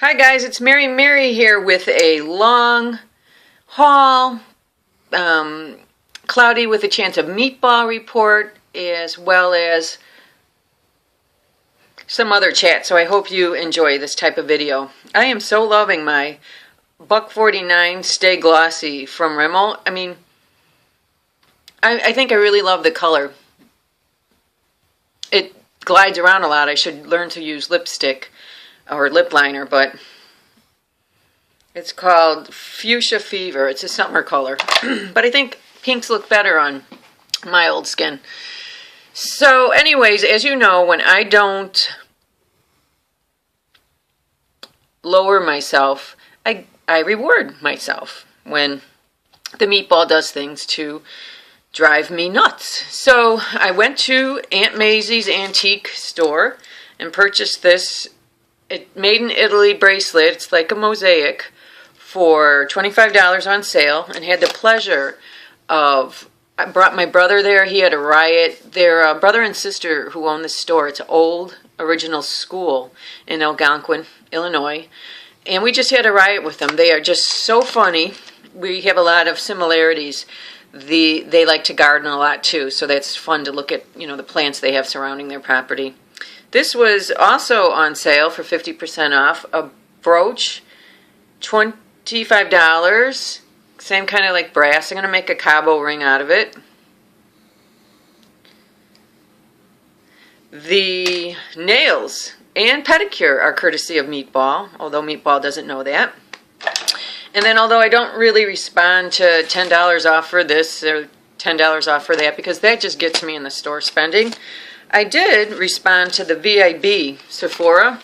Hi guys, it's Mary here with a long haul, cloudy with a chance of meatball report, as well as some other chat, so I hope you enjoy this type of video. I am so loving my $1.49 Stay Glossy from Rimmel. I mean, I think I really love the color. It glides around a lot. I should learn to use lipstick or lip liner, but it's called Fuchsia Fever. It's a summer color, but I think pinks look better on my old skin. So anyways, as you know, when I don't lower myself, I reward myself when the meatball does things to drive me nuts. So I went to Aunt Maisie's antique store and purchased this made in Italy bracelet. It's like a mosaic for $25 on sale, and had the pleasure of, I brought my brother there. He had a riot. They're brother and sister who own this store. It's an old original school in Algonquin, Illinois, and we just had a riot with them. They are just so funny. We have a lot of similarities. They like to garden a lot too, so that's fun to look at, you know, the plants they have surrounding their property. This was also on sale for 50% off. A brooch, $25. Same kind of like brass. I'm going to make a Cabo ring out of it. The nails and pedicure are courtesy of Meatball, although Meatball doesn't know that. And then, although I don't really respond to $10 off for this or $10 off for that, because that just gets me in the store spending, I did respond to the VIB Sephora,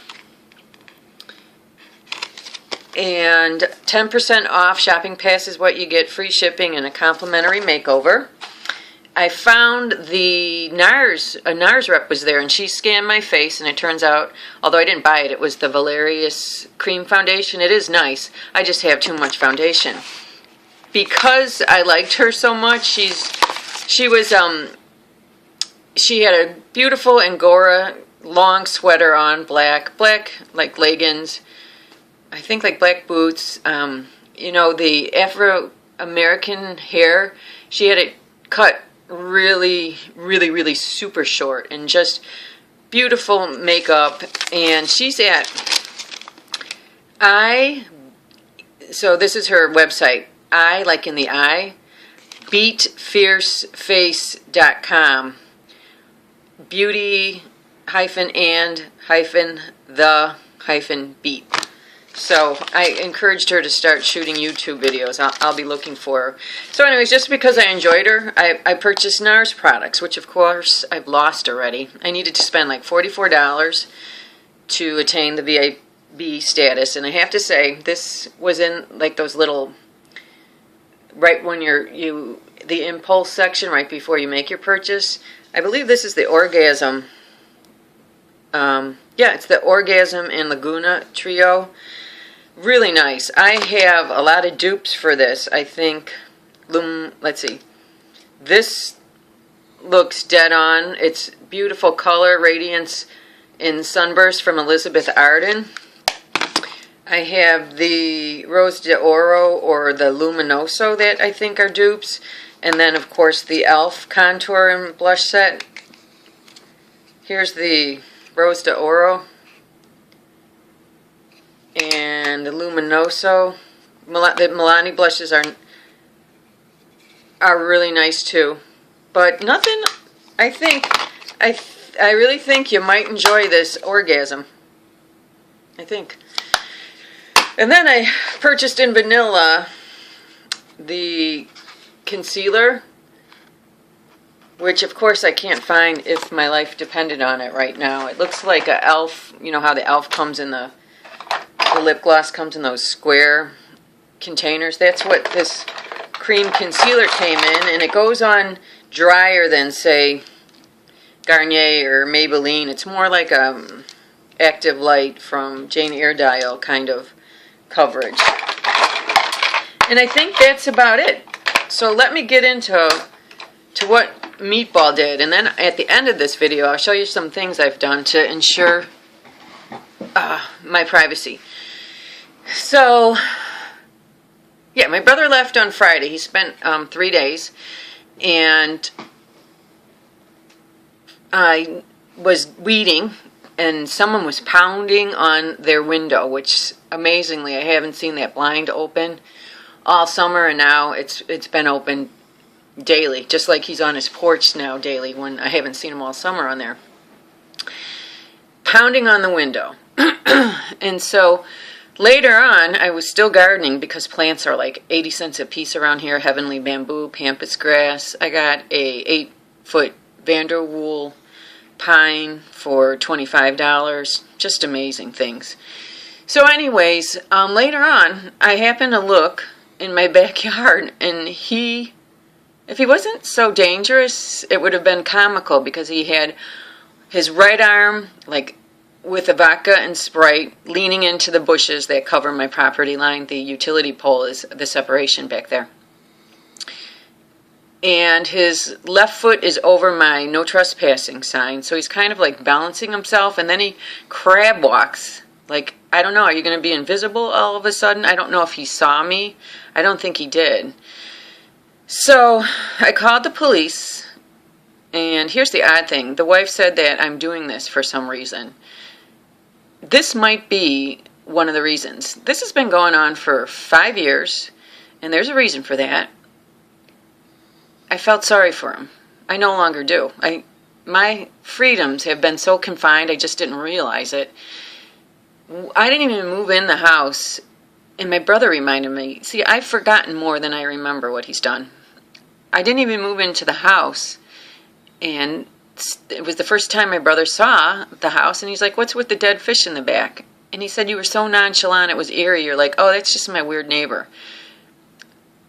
and 10% off shopping pass is what you get, free shipping and a complimentary makeover. I found the NARS, a NARS rep was there, and she scanned my face, and it turns out, although I didn't buy it, it was the Valerius cream foundation. It is nice. I just have too much foundation. Because I liked her so much, she had a beautiful Angora long sweater on, black like leggings, I think like black boots. You know, the Afro-American hair, she had it cut really super short, and just beautiful makeup. And she's at so this is her website, like in the eye, beatfierceface.com. beauty-and-the-beat. So I encouraged her to start shooting YouTube videos. I'll be looking for her. So anyways, just because I enjoyed her, I purchased NARS products, which of course I've lost already. I needed to spend like $44 to attain the VIP status, and I have to say, this was in like those little, right when the impulse section right before you make your purchase. I believe this is the Orgasm. Yeah, it's the Orgasm and Laguna trio. Really nice. I have a lot of dupes for this. I think, let's see. This looks dead on. It's beautiful color, radiance in sunburst from Elizabeth Arden. I have the Rose d'Oro or the Luminoso that I think are dupes. And then, of course, the e.l.f. contour and blush set. Here's the Rose d'Oro and the Luminoso. The Milani blushes are really nice too. But nothing, I really think you might enjoy this Orgasm. I think. And then I purchased in vanilla the concealer, which of course I can't find if my life depended on it right now. It looks like a e.l.f., you know how the e.l.f. comes in the lip gloss comes in those square containers. That's what this cream concealer came in, and it goes on drier than, say, Garnier or Maybelline. It's more like a Active Light from Jane Iredale kind of coverage. And I think that's about it. So let me get into what Meatball did, and then at the end of this video I'll show you some things I've done to ensure my privacy. So, yeah, my brother left on Friday. He spent 3 days, and I was weeding, and someone was pounding on their window, which amazingly I haven't seen that blind open all summer, and now it's been open daily, just like he's on his porch now daily when I haven't seen him all summer on there. Pounding on the window. And so later on, I was still gardening because plants are like 80 cents a piece around here. Heavenly bamboo, pampas grass. I got a 8-foot Vanderwool pine for $25. Just amazing things. So anyways, later on, I happened to look in my backyard, and if he wasn't so dangerous, it would have been comical, because he had his right arm, like, with a vodka and Sprite, leaning into the bushes that cover my property line. The utility pole is the separation back there. And his left foot is over my no trespassing sign, so he's kind of like balancing himself, and then he crab walks. Like, I don't know, are you going to be invisible all of a sudden? I don't know if he saw me. I don't think he did. So I called the police, and here's the odd thing. The wife said that I'm doing this for some reason. This might be one of the reasons. This has been going on for 5 years, and there's a reason for that. I felt sorry for him. I no longer do. My freedoms have been so confined, I just didn't realize it. I didn't even move in the house, and my brother reminded me. See, I've forgotten more than I remember what he's done. I didn't even move into the house, and it was the first time my brother saw the house, and he's like, "What's with the dead fish in the back?" And he said, "You were so nonchalant, it was eerie." You're like, "Oh, that's just my weird neighbor."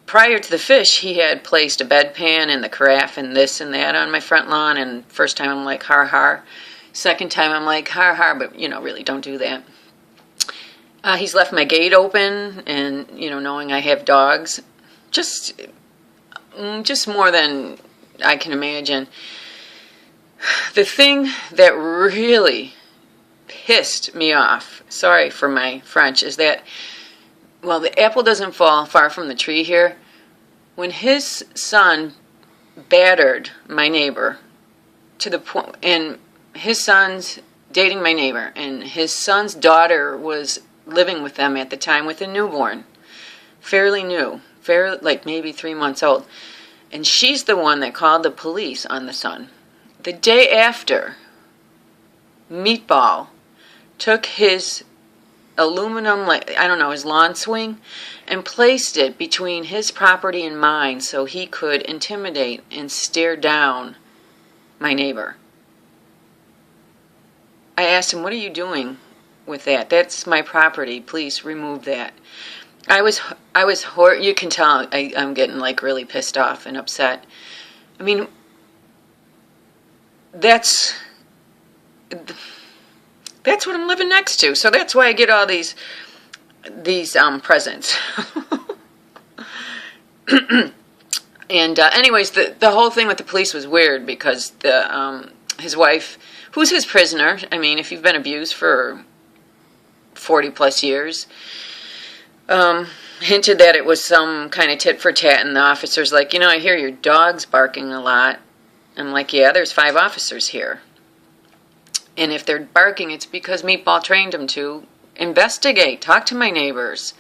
Prior to the fish, he had placed a bedpan and the carafe and this and that on my front lawn, and first time I'm like, har har. Second time I'm like, har har, but, really don't do that. He's left my gate open, and, knowing I have dogs, just more than I can imagine. The thing that really pissed me off, sorry for my French, is that, well, the apple doesn't fall far from the tree here. When his son battered my neighbor to the point, and his son's dating my neighbor, and his son's daughter was living with them at the time with a newborn, fairly new, like maybe 3 months old, and she's the one that called the police on the son. The day after, Meatball took his aluminum, his lawn swing, and placed it between his property and mine so he could intimidate and stare down my neighbor. I asked him, "What are you doing with that? That's my property. Please remove that." You can tell I'm getting really pissed off and upset. I mean, that's what I'm living next to. So that's why I get all these presents. And anyways, the whole thing with the police was weird, because his wife, who's his prisoner, I mean, if you've been abused for 40 plus years, hinted that it was some kind of tit for tat, and the officer's like, "I hear your dog's barking a lot." I'm like, "Yeah, there's 5 officers here. And if they're barking, it's because Meatball trained them to investigate, talk to my neighbors.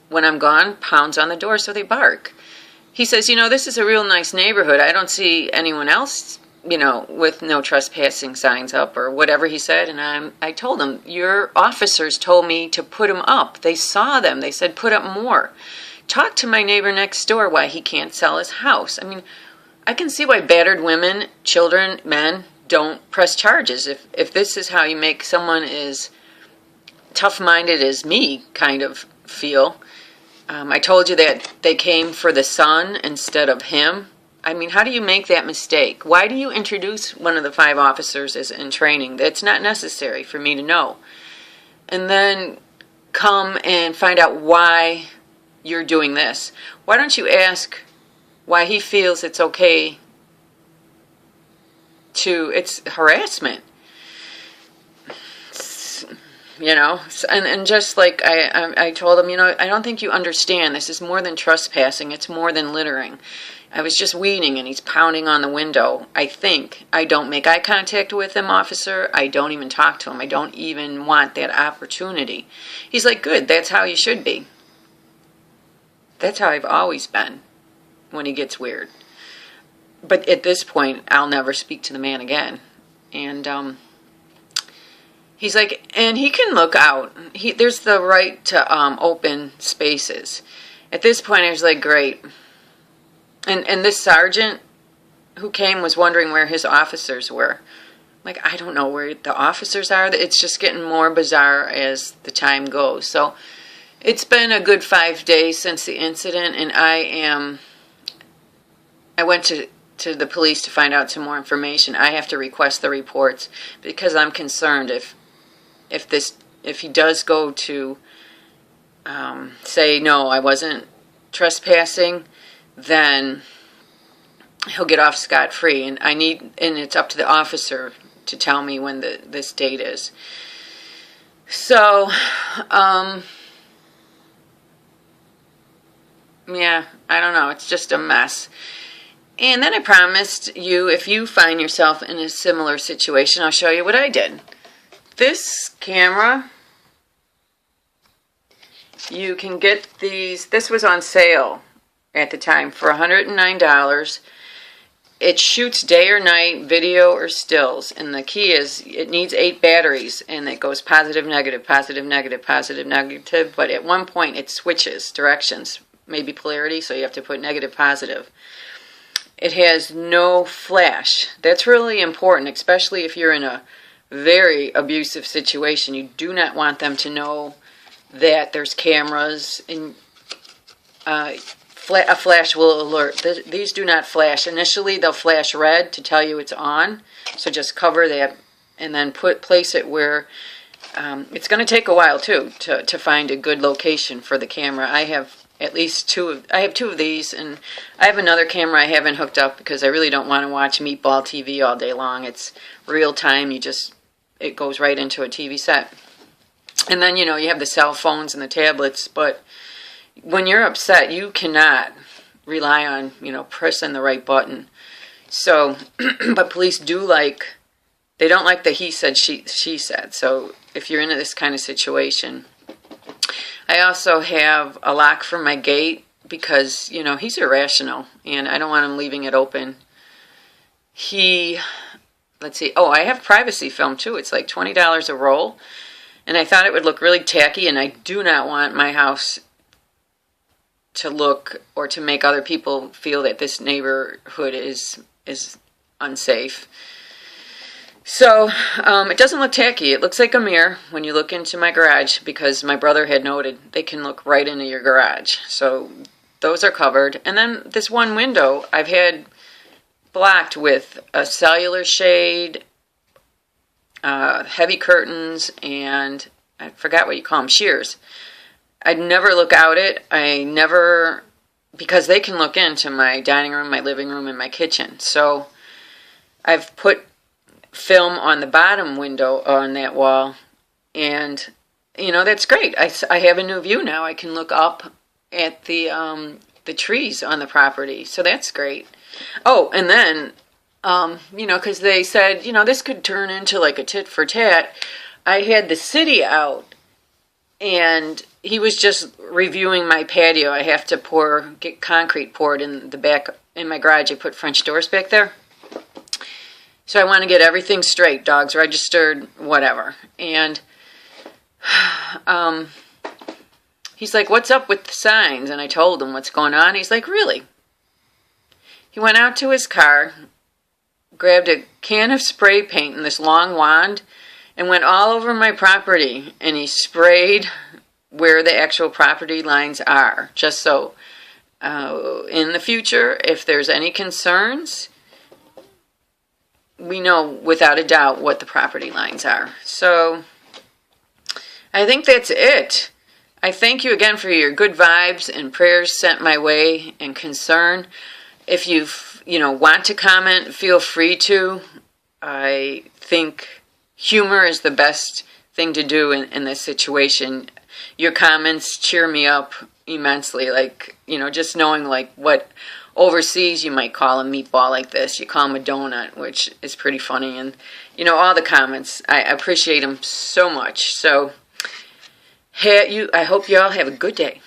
When I'm gone, pounds on the door so they bark." He says, "This is a real nice neighborhood. I don't see anyone else, with no trespassing signs up," or whatever he said. And I told him, "Your officers told me to put them up. They saw them. They said put up more. Talk to my neighbor next door why he can't sell his house." I mean, I can see why battered women, children, men don't press charges. If this is how you make someone as tough-minded as me kind of feel. I told you that they came for the son instead of him. I mean, how do you make that mistake? Why do you introduce one of the 5 officers as in training? That's not necessary for me to know. And then come and find out why you're doing this. Why don't you ask why he feels it's okay it's harassment. you know. And just like I told him, you know, I don't think you understand. This is more than trespassing. It's more than littering. I was just weeding, and he's pounding on the window. I think I don't make eye contact with him, officer. I don't even talk to him. I don't even want that opportunity. He's like, good, that's how you should be. That's how I've always been when he gets weird. But at this point, I'll never speak to the man again. And he's like, and he can look out. There's the right to open spaces. At this point, I was like, great. And this sergeant who came was wondering where his officers were. Like, I don't know where the officers are. It's just getting more bizarre as the time goes. So it's been a good 5 days since the incident, and I went to the police to find out some more information. I have to request the reports because I'm concerned if he does go to say, no, I wasn't trespassing, then he'll get off scot-free. And it's up to the officer to tell me when this date is. So, yeah, I don't know. It's just a mess. And then I promised you, if you find yourself in a similar situation, I'll show you what I did. This camera, you can get these. This was on sale at the time for $109. It shoots day or night, video or stills. And the key is it needs 8 batteries, and it goes positive, negative, positive, negative, positive, negative. But at one point it switches directions, maybe polarity, so you have to put negative, positive. It has no flash. That's really important, especially if you're in a very abusive situation. You do not want them to know that there's cameras, and a flash will alert. These do not flash. Initially, they'll flash red to tell you it's on, so just cover that and then place it where it's going to take a while too to find a good location for the camera. I have at least two of these, and I have another camera I haven't hooked up because I really don't want to watch Meatball TV all day long. It's real time. It goes right into a TV set. And then, you know, you have the cell phones and the tablets, but when you're upset, you cannot rely on, you know, pressing the right button. So, but police they don't like the he said, she said. So if you're in this kind of situation, I also have a lock for my gate because, you know, he's irrational and I don't want him leaving it open. Let's see. Oh, I have privacy film too. It's like $20 a roll. And I thought it would look really tacky, and I do not want my house to look or to make other people feel that this neighborhood is unsafe. So it doesn't look tacky. It looks like a mirror when you look into my garage, because my brother had noted they can look right into your garage. So those are covered. And then this one window I've had blocked with a cellular shade, heavy curtains, and I forgot what you call them, shears. I'd never look out it. Because they can look into my dining room, my living room, and my kitchen. So I've put film on the bottom window on that wall, and you know, that's great. I have a new view now. I can look up at the trees on the property, so that's great. Oh, and then you know, because they said, you know, this could turn into like a tit for tat. I had the city out, and he was just reviewing my patio. I have to get concrete poured in the back in my garage. I put French doors back there. So I want to get everything straight, dogs registered, whatever. And he's like, what's up with the signs? And I told him what's going on. He's like, really? He went out to his car, grabbed a can of spray paint and this long wand, and went all over my property. And he sprayed where the actual property lines are. Just so in the future, if there's any concerns, we know without a doubt what the property lines are. So I think that's it. I thank you again for your good vibes and prayers sent my way and concern. If you want to comment, feel free to. I think humor is the best thing to do in this situation. Your comments cheer me up immensely. Like, just knowing like what overseas you might call a meatball like this. You call them a donut, which is pretty funny. And, all the comments, I appreciate them so much. So, I hope you all have a good day.